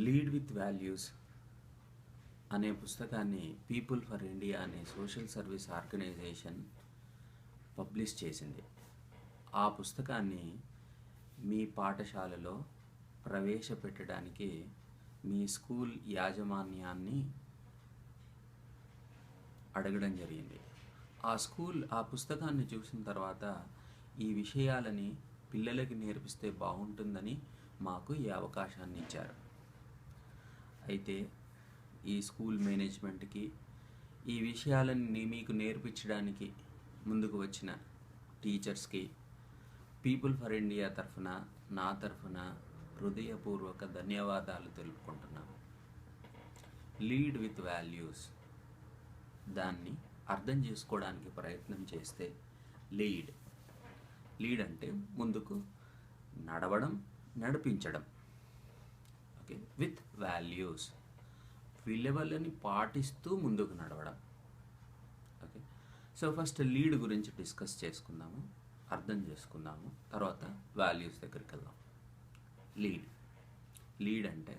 Lead with values అనే పుస్తకాన్ని people for India అనే సోషల్ సర్వీస్ ఆర్గనైజేషన్ పబ్లిష్ చేసింది. ఆ పుస్తకాన్ని మీ పాఠశాలలో ప్రవేశపెట్టడానికి మీ స్కూల్ యాజమాన్యాన్ని అడగడం జరిగింది. ఆ పుస్తకాన్ని చూసిన తర్వాత ఈ విషయాలని పిల్లలకి నేర్పిస్తే బాగుంటుందని మాకు ఈ అవకాశాన్ని ఇచ్చారు. అయితే ఈ స్కూల్ మేనేజ్మెంట్కి ఈ విషయాలని మీకు నేర్పించడానికి ముందుకు వచ్చిన టీచర్స్కి పీపుల్ ఫర్ ఇండియా తరఫున నా తరఫున హృదయపూర్వక ధన్యవాదాలు తెలుపుకుంటున్నాను. లీడ్ విత్ వాల్యూస్ దాన్ని అర్థం చేసుకోవడానికి ప్రయత్నం చేస్తే లీడ్ అంటే ముందుకు నడవడం, నడిపించడం. ఓకే, విత్ వాల్యూస్ విలువలని పాటిస్తూ ముందుకు నడవడం. ఓకే, సో ఫస్ట్ లీడ్ గురించి డిస్కస్ చేసుకుందాము, అర్థం చేసుకుందాము, తర్వాత వాల్యూస్ దగ్గరికి వెళ్దాం. లీడ్ అంటే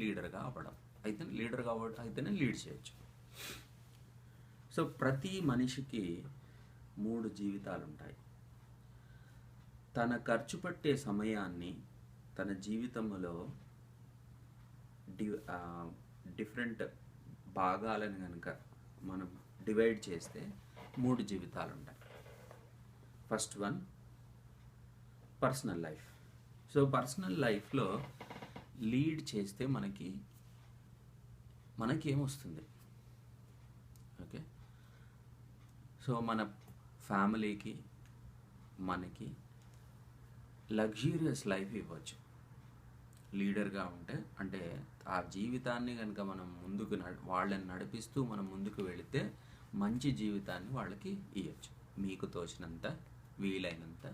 లీడర్గా అవ్వడం. అయితేనే లీడ్ చేయొచ్చు. సో ప్రతి మనిషికి 3 జీవితాలు ఉంటాయి. తన ఖర్చు పట్టే సమయాన్ని తన జీవితంలో డిఫరెంట్ భాగాలను కనుక మనం డివైడ్ చేస్తే 3 జీవితాలు ఉంటాయి. First one personal life. So personal లైఫ్లో లీడ్ చేస్తే మనకి ఏమొస్తుంది? ఓకే, సో మన ఫ్యామిలీకి మనకి లగ్జూరియస్ లైఫ్ ఇవ్వచ్చు లీడర్గా ఉంటే. అంటే ఆ జీవితాన్ని కనుక మనం వాళ్ళని నడిపిస్తూ మనం ముందుకు వెళితే మంచి జీవితాన్ని వాళ్ళకి ఇవ్వచ్చు. మీకు తోచినంత వీలైనంత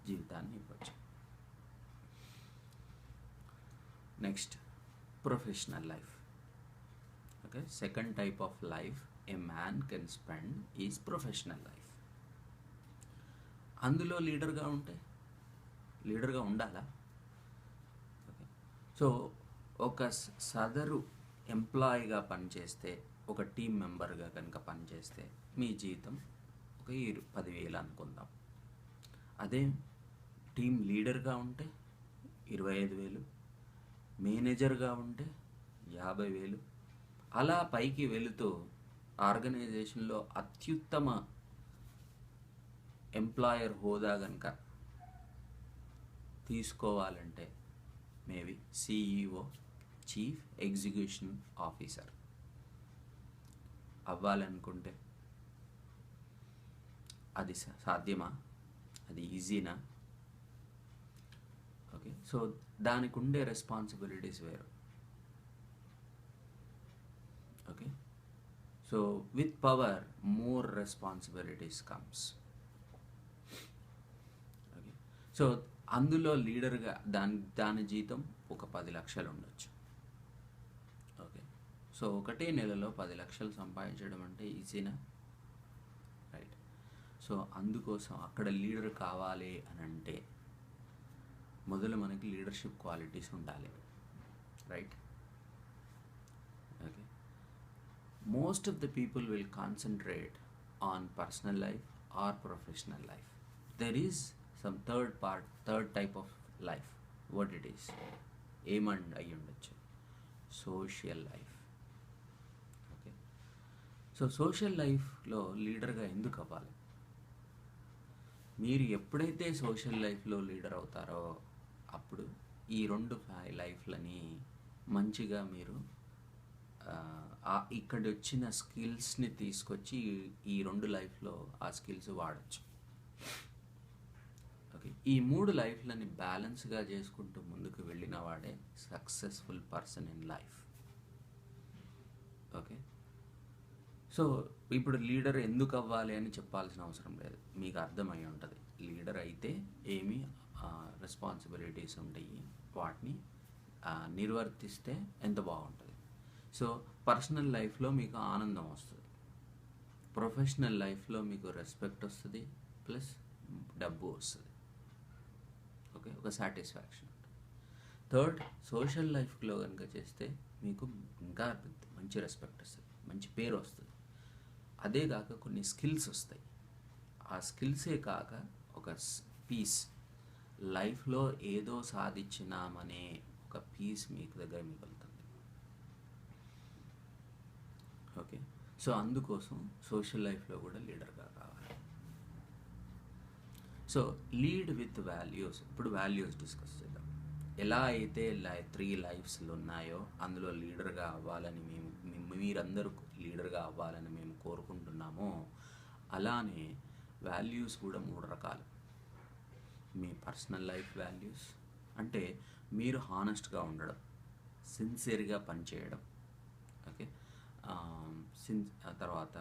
జీవితాన్ని ఇవ్వచ్చు. Next professional life. Okay, second type of life A man can spend is professional life. అందులో లీడర్గా ఉండాలా? ఓకే, సో ఒక సదరు ఎంప్లాయీగా పనిచేస్తే, ఒక టీం మెంబర్గా కనుక పనిచేస్తే మీ జీతం ఒక 10,000 అనుకుందాం. అదే టీం లీడర్గా ఉంటే 25,000, మేనేజర్గా ఉంటే 50,000. అలా పైకి వెళుతూ ఆర్గనైజేషన్లో అత్యుత్తమ ఎంప్లాయర్ హోదా కనుక తీసుకోవాలంటే maybe CEO, chief executive officer అవ్వాలనుకుంటే అది సాధ్యమా? అది ఈజీనా? ఓకే, సో దానికి ఉండే రెస్పాన్సిబిలిటీస్ వేరు. Okay, so with power more responsibilities comes. Okay, so అందులో లీడర్గా దాని జీతం ఒక 10 లక్షలు ఉండొచ్చు. ఓకే, సో ఒకటే నెలలో 10 లక్షలు సంపాదించడం అంటే ఈజీనా? రైట్. సో అందుకోసం అక్కడ లీడర్ కావాలి అని అంటే మొదలు మనకి లీడర్షిప్ క్వాలిటీస్ ఉండాలి. Right. Okay, most of the people will concentrate on personal life or professional life. There is some third type of life. What it is? ఏమండ్ అయ్యి ఉండొచ్చు, social life. Okay, so social లైఫ్లో లీడర్గా ఎందుకు అవ్వాలి? మీరు ఎప్పుడైతే social లైఫ్లో లీడర్ అవుతారో అప్పుడు ఈ 2 లైఫ్లని మంచిగా మీరు ఇక్కడ వచ్చిన స్కిల్స్ని తీసుకొచ్చి ఈ 2 లైఫ్లో ఆ స్కిల్స్ వాడచ్చు. ఓకే, ఈ 3 లైఫ్లని బ్యాలెన్స్గా చేసుకుంటూ ముందుకు వెళ్ళిన వాడే successful person in life. Okay, so ఇప్పుడు లీడర్ ఎందుకు అవ్వాలి అని చెప్పాల్సిన అవసరం లేదు, మీకు అర్థమై ఉంటుంది. లీడర్ అయితే ఏమి రెస్పాన్సిబిలిటీస్ ఉంటాయి, వాటిని నిర్వర్తిస్తే ఎంత బాగుంటుంది. సో పర్సనల్ లైఫ్లో మీకు ఆనందం వస్తుంది, ప్రొఫెషనల్ లైఫ్లో మీకు రెస్పెక్ట్ వస్తుంది, ప్లస్ డబ్బు వస్తుంది. ఓకే, ఒక సాటిస్ఫాక్షన్. థర్డ్, సోషల్ లైఫ్లో కనుక చేస్తే మీకు ఇంకా మంచి రెస్పెక్ట్ వస్తుంది, మంచి పేరు వస్తుంది. అదే కాక కొన్ని స్కిల్స్ వస్తాయి. ఆ స్కిల్సే కాక ఒక పీస్, లైఫ్లో ఏదో సాధించినామనే ఒక పీస్ మీకు దగ్గర మిగులుతుంది. ఓకే, సో అందుకోసం సోషల్ లైఫ్లో కూడా లీడర్గా కావాలి. So lead with values. ఇప్పుడు వాల్యూస్ డిస్కస్ చేద్దాం. ఎలా అయితే 3 లైఫ్స్లు ఉన్నాయో అందులో లీడర్గా అవ్వాలని మీరందరూ లీడర్గా అవ్వాలని మేము కోరుకుంటున్నామో, అలానే వాల్యూస్ కూడా 3 రకాలు. మీ పర్సనల్ లైఫ్ వాల్యూస్ అంటే మీరు హానెస్ట్గా ఉండడం, సిన్సియర్గా పనిచేయడం, ఓకే, తర్వాత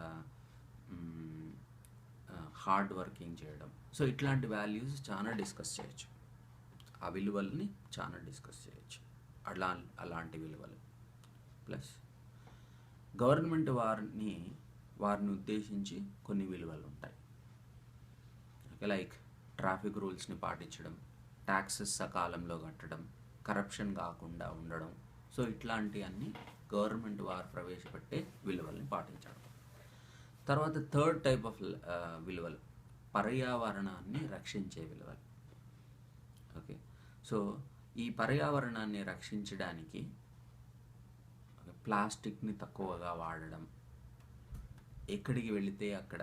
హార్డ్ వర్కింగ్ చేయడం. సో ఇట్లాంటి వాల్యూస్ చాలా డిస్కస్ చేయొచ్చు. ఆ విలువల్ని చాలా డిస్కస్ చేయొచ్చు. అలాంటి విలువలు ప్లస్ గవర్నమెంట్ వారిని ఉద్దేశించి కొన్ని విలువలు ఉంటాయి. ఓకే, లైక్ ట్రాఫిక్ రూల్స్ని పాటించడం, ట్యాక్సెస్ సకాలంలో కట్టడం, కరప్షన్ కాకుండా ఉండడం. సో ఇట్లాంటి అన్ని గవర్నమెంట్ వారు ప్రవేశపెట్టే విలువల్ని పాటించడం. తర్వాత థర్డ్ టైప్ ఆఫ్ విలువలు పర్యావరణాన్ని రక్షించే విలువలు. ఓకే, సో ఈ పర్యావరణాన్ని రక్షించడానికి ప్లాస్టిక్ని తక్కువగా వాడడం, ఎక్కడికి వెళితే అక్కడ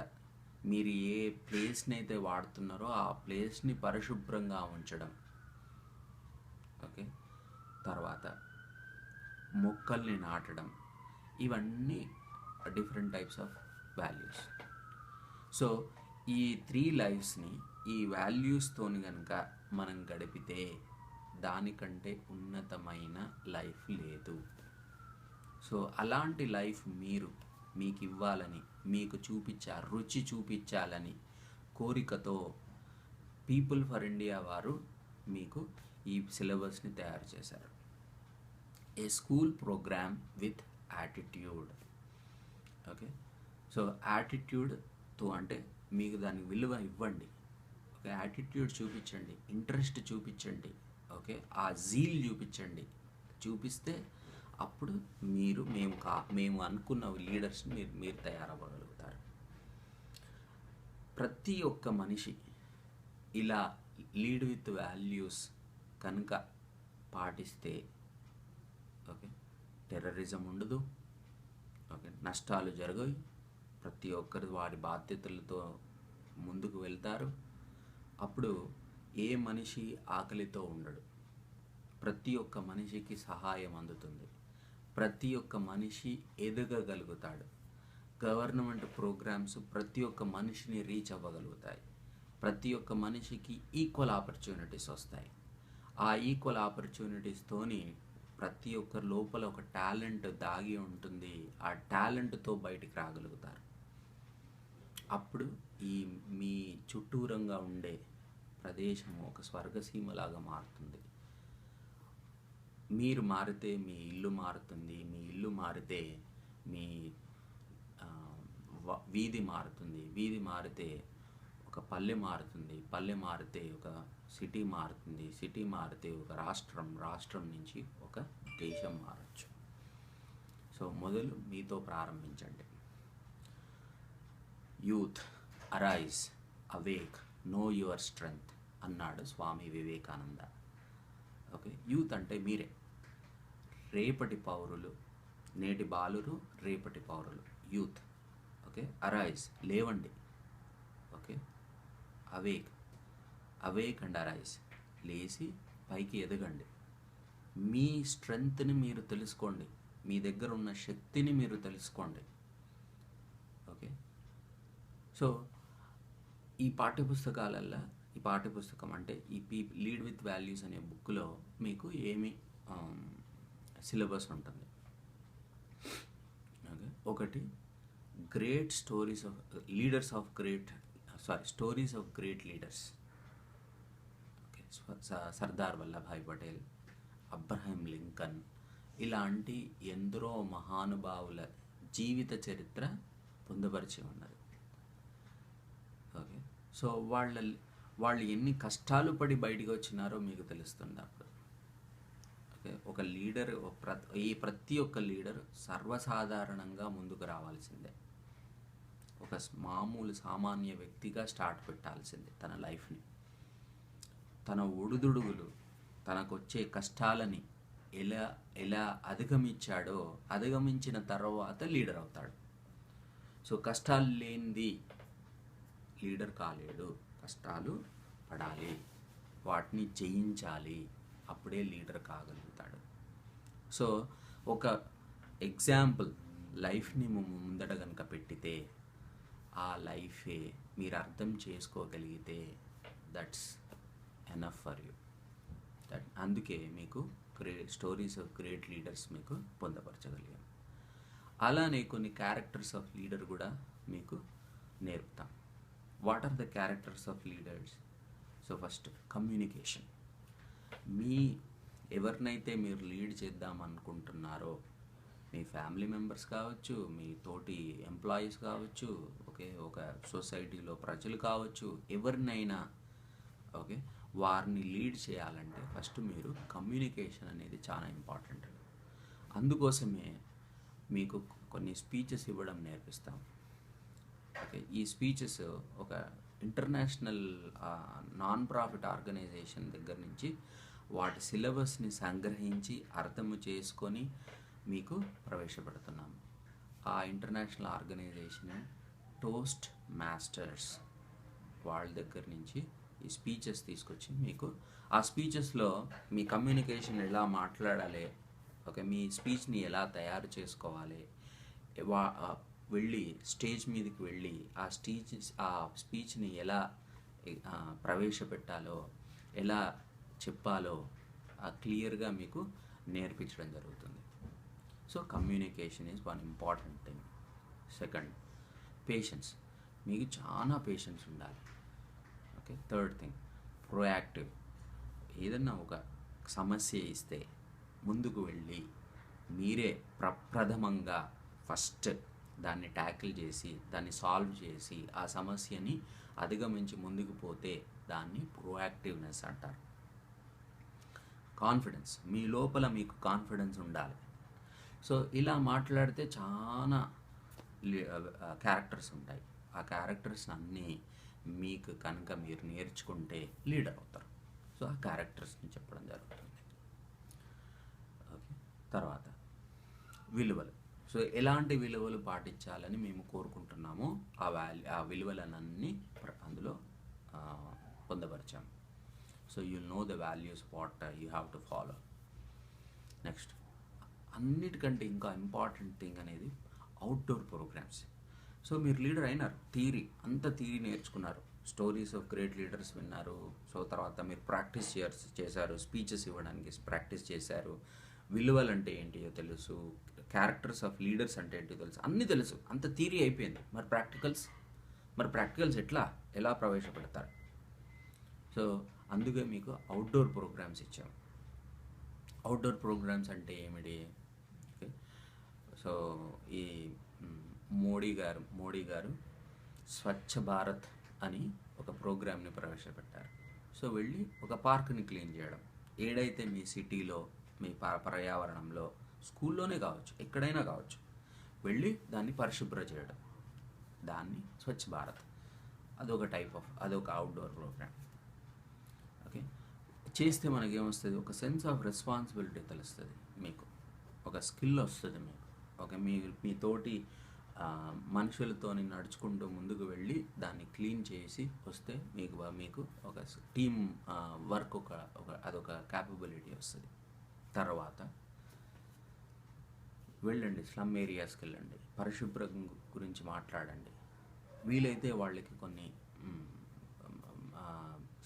మీరు ఏ ప్లేస్ని అయితే వాడుతున్నారో ఆ ప్లేస్ని పరిశుభ్రంగా ఉంచడం. ఓకే, తర్వాత మొక్కల్ని నాటడం. ఇవన్నీ different types of values. So ఈ 3 లైఫ్స్ని ఈ వాల్యూస్తోని కనుక మనం గడిపితే దానికంటే ఉన్నతమైన లైఫ్ లేదు. సో అలాంటి లైఫ్ మీకు ఇవ్వాలని, మీకు రుచి చూపించాలని కోరికతో పీపుల్ ఫర్ ఇండియా వారు మీకు ఈ సిలబస్ని తయారు చేశారు. A school program with attitude. Okay, so యాటిట్యూడ్తో అంటే మీకు దానికి విలువ ఇవ్వండి. ఓకే, యాటిట్యూడ్ చూపించండి, ఇంట్రెస్ట్ చూపించండి. ఓకే, ఆ జీల్ చూపిస్తే అప్పుడు మేము అనుకున్న లీడర్స్ని మీరు తయారవ్వగలుగుతారు. ప్రతి ఒక్క మనిషి ఇలా లీడ్ విత్ వాల్యూస్ కనుక పాటిస్తే, ఓకే, టెర్రరిజం ఉండదు, ఓకే, నష్టాలు జరగవు, ప్రతి ఒక్కరు వారి బాధ్యతలతో ముందుకు వెళ్తారు. అప్పుడు ఏ మనిషి ఆకలితో ఉండడు, ప్రతి ఒక్క మనిషికి సహాయం అందుతుంది, ప్రతి ఒక్క మనిషి ఎదగగలుగుతాడు. గవర్నమెంట్ ప్రోగ్రామ్స్ ప్రతి ఒక్క మనిషిని రీచ్ అవ్వగలుగుతాయి. ప్రతి ఒక్క మనిషికి ఈక్వల్ ఆపర్చునిటీస్ వస్తాయి. ఆ ఈక్వల్ ఆపర్చునిటీస్తోని ప్రతి ఒక్కరి లోపల ఒక టాలెంట్ దాగి ఉంటుంది. ఆ టాలెంట్తో బయటికి రాగలుగుతారు. అప్పుడు మీ చుట్టూరంగా ఉండే ప్రదేశం ఒక స్వర్గసీమలాగా మారుతుంది. మీరు మారితే మీ ఇల్లు మారుతుంది, మీ ఇల్లు మారితే మీ వీధి మారుతుంది, వీధి మారితే ఒక పల్లె మారుతుంది, పల్లె మారితే ఒక సిటీ మారుతుంది, సిటీ మారితే ఒక రాష్ట్రం, రాష్ట్రం నుంచి ఒక దేశం మారచ్చు. సో మొదలు మీతో ప్రారంభించండి. Youth arise, awake, know your strength అన్నాడు స్వామి వివేకానంద. ఓకే, యూత్ అంటే మీరే, రేపటి పౌరులు, నేటి బాలురు రేపటి పౌరులు, యూత్. ఓకే, అరైజ్, లేవండి. ఓకే, అవేక్ అండ్ అరైజ్, లేచి పైకి ఎదగండి. మీ స్ట్రెంగ్త్ని మీరు తెలుసుకోండి, మీ దగ్గర ఉన్న శక్తిని మీరు తెలుసుకోండి. ఓకే, సో ఈ పాఠ్యపుస్తకం అంటే ఈ లీడ్ విత్ వాల్యూస్ అనే బుక్లో మీకు ఏమి సిలబస్ ఉంటుంది. ఓకే, ఒకటి great stories of great leaders. Okay, Sardar Vallabhbhai Patel, Abraham Lincoln ఇలాంటి ఎందరో మహానుభావుల జీవిత చరిత్ర పొందుపరిచి ఉన్నది. ఓకే, సో వాళ్ళు ఎన్ని కష్టాలు పడి బయటికి వచ్చినారో మీకు తెలుస్తుంది. అప్పుడు ఓకే, ఒక లీడర్ ఈ ప్రతి ఒక్క లీడర్ సర్వసాధారణంగా ముందుకు రావాల్సిందే. ఒక మామూలు సామాన్య వ్యక్తిగా స్టార్ట్ పెట్టాల్సిందే తన లైఫ్ని. తన ఒడిదుడుగులు, తనకొచ్చే కష్టాలని ఎలా ఎలా అధిగమించాడో, అధిగమించిన తర్వాత లీడర్ అవుతాడు. సో కష్టాలు లేనిది లీడర్ కాలేడు. కష్టాలు పడాలి, వాటిని జయించాలి, అప్పుడే లీడర్ కాగలుగుతాడు. సో ఒక ఎగ్జాంపుల్ లైఫ్ని ముందట కనుక పెట్టితే, ఆ లైఫే మీరు అర్థం చేసుకోగలిగితే దట్స్ ఎనఫ్ ఫర్ యూ. అందుకే మీకు స్టోరీస్ ఆఫ్ గ్రేట్ లీడర్స్ మీకు పొందపరచగలిగాం. అలానే కొన్ని క్యారెక్టర్స్ ఆఫ్ లీడర్ కూడా మీకు నేర్పుతాం. What are the characters of leaders? So first communication. ఎవరినైతే మీరు లీడ్ చేద్దాం అనుకుంటున్నారో, మీ ఫ్యామిలీ మెంబర్స్ కావచ్చు, మీ తోటి ఎంప్లాయీస్ కావచ్చు, ఓకే, ఒక సొసైటీలో ప్రజలు కావచ్చు, ఎవరినైనా ఓకే, వారిని లీడ్ చేయాలంటే ఫస్ట్ మీరు కమ్యూనికేషన్ అనేది చాలా ఇంపార్టెంట్. అందుకోసమే మీకు కొన్ని స్పీచెస్ ఇవ్వడం నేర్పిస్తాం. ఓకే, ఈ స్పీచెస్ ఒక ఇంటర్నేషనల్ నాన్ ప్రాఫిట్ ఆర్గనైజేషన్ దగ్గర నుంచి వాటి సిలబస్ని సంగ్రహించి అర్థము చేసుకొని మీకు ప్రవేశపెడుతున్నాము. ఆ ఇంటర్నేషనల్ ఆర్గనైజేషన్ టోస్ట్ మాస్టర్స్ వాళ్ళ దగ్గర నుంచి ఈ స్పీచెస్ తీసుకొచ్చి మీకు ఆ స్పీచెస్లో మీ కమ్యూనికేషన్ ఎలా మాట్లాడాలి, ఓకే, మీ స్పీచ్ని ఎలా తయారు చేసుకోవాలి, వెళ్ళి స్టేజ్ మీదకి వెళ్ళి ఆ స్పీచ్ని ఎలా ప్రవేశపెట్టాలో, ఎలా చెప్పాలో క్లియర్గా మీకు నేర్పించడం జరుగుతుంది. So communication is one important thing. Second, patience. మీకు చాలా పేషెన్స్ ఉండాలి. Okay, third thing, proactive. ఏదన్నా ఒక సమస్య ఇస్తే ముందుకు వెళ్ళి మీరే ప్రప్రథమంగా ఫస్ట్ దాన్ని ట్యాకిల్ చేసి, దాన్ని సాల్వ్ చేసి, ఆ సమస్యని అధిగమించి ముందుకు పోతే దాన్ని ప్రోయాక్టివ్నెస్ అంటారు. కాన్ఫిడెన్స్. మీ లోపల మీకు కాన్ఫిడెన్స్ ఉండాలి. సో ఇలా మాట్లాడితే చాలా క్యారెక్టర్స్ ఉంటాయి. ఆ క్యారెక్టర్స్ అన్నీ మీకు కనుక మీరు నేర్చుకుంటే లీడర్ అవుతారు. సో ఆ క్యారెక్టర్స్ని చెప్పడం జరుగుతుంది. ఓకే, తర్వాత విలువలు. సో ఎలాంటి విలువలు పాటించాలని మేము కోరుకుంటున్నామో ఆ విలువలన్నీ అందులో పొందపరిచాము. So you know the values what you have to follow. Next, అన్నిటికంటే ఇంకా ఇంపార్టెంట్ థింగ్ అనేది అవుట్డోర్ ప్రోగ్రామ్స్. సో మీరు లీడర్ అయినారు, థియరీ నేర్చుకున్నారు, స్టోరీస్ ఆఫ్ గ్రేట్ లీడర్స్ విన్నారు. సో తర్వాత మీరు ప్రాక్టీస్ చేశారు, స్పీచెస్ ఇవ్వడానికి ప్రాక్టీస్ చేశారు, విలువలు అంటే ఏంటియో తెలుసు, క్యారెక్టర్స్ ఆఫ్ లీడర్స్ అంటే ఏంటో తెలుసు, అన్నీ తెలుసు. అంత థియరీ అయిపోయింది. మరి ప్రాక్టికల్స్ ఎలా ప్రవేశపెడతారు? సో అందుకే మీకు అవుట్డోర్ ప్రోగ్రామ్స్ ఇచ్చాము. అవుట్డోర్ ప్రోగ్రామ్స్ అంటే ఏమిటి? ఓకే, సో ఈ మోడీ గారు స్వచ్ఛ భారత్ అని ఒక ప్రోగ్రామ్ని ప్రవేశపెట్టారు. సో వెళ్ళి ఒక పార్క్ని క్లీన్ చేయడం, ఏడైతే మీ సిటీలో, మీ పర్యావరణంలో, స్కూల్లోనే కావచ్చు, ఎక్కడైనా కావచ్చు, వెళ్ళి దాన్ని పరిశుభ్ర చేయడం, దాన్ని స్వచ్ఛ భారత్. అదొక అవుట్డోర్ ప్రోగ్రామ్. ఓకే, చేస్తే మనకేమొస్తుంది? ఒక సెన్స్ ఆఫ్ రెస్పాన్సిబిలిటీ తెలుస్తుంది, మీకు ఒక స్కిల్ వస్తుంది మీకు. ఓకే, మీ తోటి మనుషులతో నడుచుకుంటూ ముందుకు వెళ్ళి దాన్ని క్లీన్ చేసి వస్తే మీకు ఒక టీమ్ వర్క్ అదొక క్యాపబిలిటీ వస్తుంది. తర్వాత వెళ్ళండి, స్లమ్ ఏరియాస్కి వెళ్ళండి, పరిశుభ్రం గురించి మాట్లాడండి. వీలైతే వాళ్ళకి కొన్ని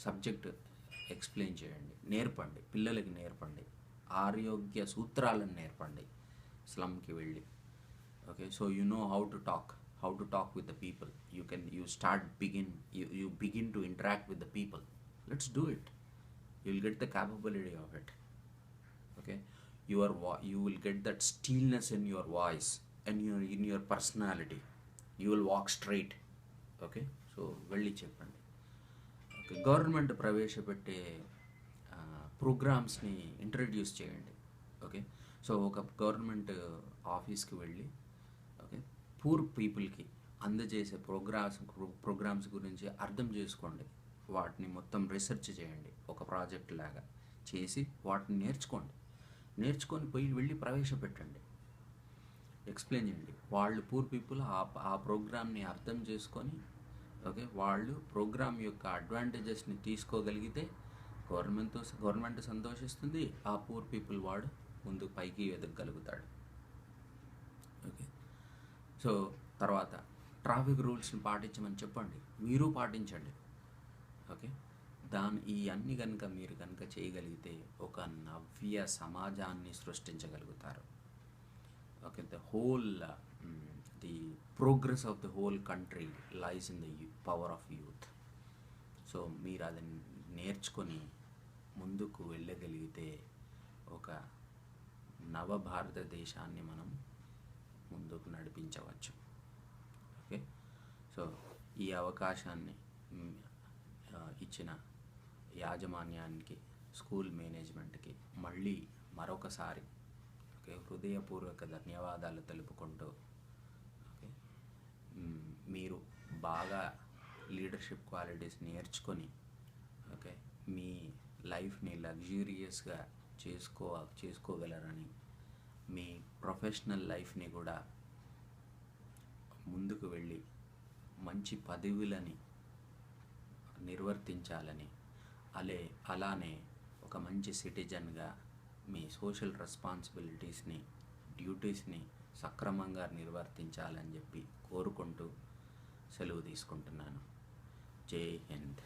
సబ్జెక్ట్ ఎక్స్ప్లెయిన్ చేయండి, నేర్పండి, పిల్లలకి నేర్పండి, ఆరోగ్య సూత్రాలను నేర్పండి స్లమ్కి వెళ్ళి. Okay, so you know how to talk with the people. You begin to interact with the people. Let's do it. You'll get the capability of it. Okay, you will get that stillness in your voice and in your personality. You will walk straight. Okay, so వెళ్ళి చెప్పండి. Okay, government ప్రవేశపెట్టే ప్రోగ్రామ్స్ని introduce చేయండి. Okay. So ఒక government ఆఫీస్కి వెళ్ళి okay poor పీపుల్కి అందజేసే programmes గురించి అర్థం చేసుకోండి. వాటిని మొత్తం రీసెర్చ్ చేయండి, ఒక ప్రాజెక్ట్ లాగా చేసి వాటిని నేర్చుకొని వెళ్ళి ప్రవేశపెట్టండి, ఎక్స్ప్లెయిన్ చేయండి. వాళ్ళు పూర్ పీపుల్ ఆ ప్రోగ్రామ్ని అర్థం చేసుకొని ఓకే వాళ్ళు ప్రోగ్రామ్ యొక్క అడ్వాంటేజెస్ని తీసుకోగలిగితే గవర్నమెంట్ సంతోషిస్తుంది, ఆ పూర్ పీపుల్ వాడు ముందు పైకి ఎదగగలుగుతాడు. ఓకే. సో తర్వాత ట్రాఫిక్ రూల్స్ని పాటించమని చెప్పండి, మీరు పాటించండి. ఓకే. ఈ అన్ని కనుక మీరు కనుక చేయగలిగితే ఒక నవ్య సమాజాన్ని సృష్టించగలుగుతారు. Okay. The progress of the whole country lies in the power of youth. So మీరు అది నేర్చుకొని ముందుకు వెళ్ళగలిగితే ఒక నవ భారతదేశాన్ని మనం ముందుకు నడిపించవచ్చు. ఓకే. సో ఈ అవకాశాన్ని ఇచ్చిన యాజమాన్యానికి, స్కూల్ మేనేజ్మెంట్కి మళ్ళీ మరొకసారి ఓకే హృదయపూర్వక ధన్యవాదాలు తెలుపుకుంటూ ఓకే మీరు బాగా లీడర్షిప్ క్వాలిటీస్ నేర్చుకొని ఓకే మీ లైఫ్ని లగ్జూరియస్గా చేసుకోగలరని, మీ ప్రొఫెషనల్ లైఫ్ని కూడా ముందుకు వెళ్ళి మంచి పదవులని నిర్వర్తించాలని, అలానే ఒక మంచి సిటిజన్గా మీ సోషల్ రెస్పాన్సిబిలిటీస్ని, డ్యూటీస్ని సక్రమంగా నిర్వర్తించాలని చెప్పి కోరుకుంటూ సెలవు తీసుకుంటున్నాను. జై హింద్.